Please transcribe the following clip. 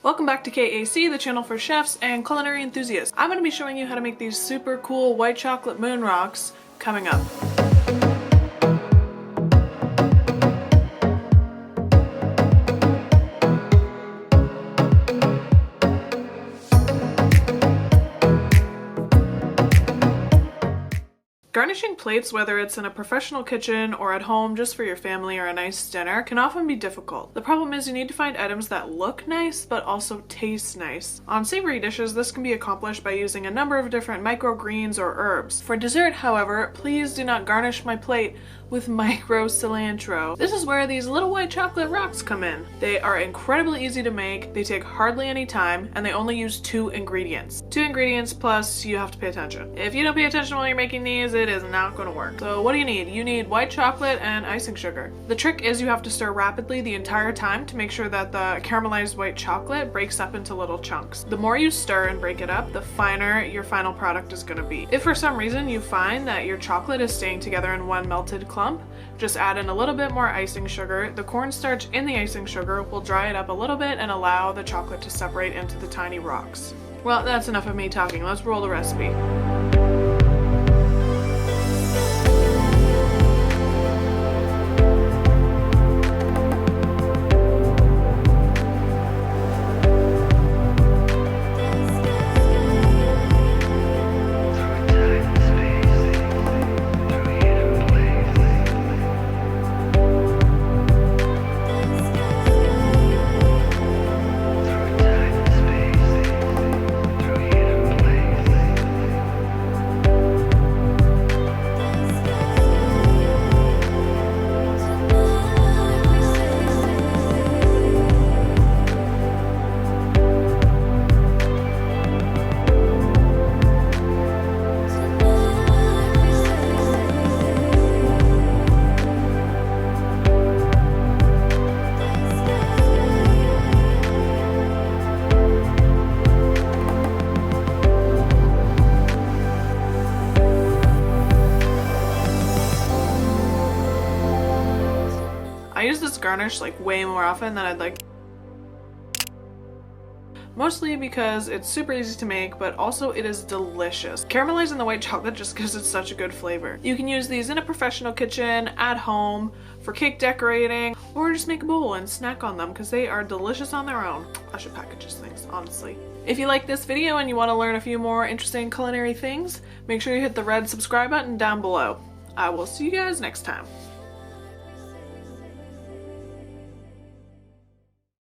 Welcome back to KAC, the channel for chefs and culinary enthusiasts. I'm going to be showing you how to make these super cool white chocolate moon rocks coming up. Garnishing plates, whether it's in a professional kitchen or at home just for your family or a nice dinner, can often be difficult. The problem is you need to find items that look nice but also taste nice. On savory dishes, this can be accomplished by using a number of different microgreens or herbs. For dessert, however, please do not garnish my plate with micro cilantro. This is where these little white chocolate rocks come in. They are incredibly easy to make, they take hardly any time, and they only use 2 ingredients. 2 ingredients plus you have to pay attention. If you don't pay attention while you're making these, it is not going to work. So what do you need? You need white chocolate and icing sugar. The trick is you have to stir rapidly the entire time to make sure that the caramelized white chocolate breaks up into little chunks. The more you stir and break it up, the finer your final product is going to be. If for some reason you find that your chocolate is staying together in one melted clump, just add in a little bit more icing sugar. The cornstarch in the icing sugar will dry it up a little bit and allow the chocolate to separate into the tiny rocks. Well, that's enough of me talking. Let's roll the recipe. I use this garnish like way more often than I'd like. Mostly because it's super easy to make, but also it is delicious. Caramelizing the white chocolate just gives it such a good flavor. You can use these in a professional kitchen, at home, for cake decorating, or just make a bowl and snack on them because they are delicious on their own. I should package these things, honestly. If you like this video and you want to learn a few more interesting culinary things, make sure you hit the red subscribe button down below. I will see you guys next time.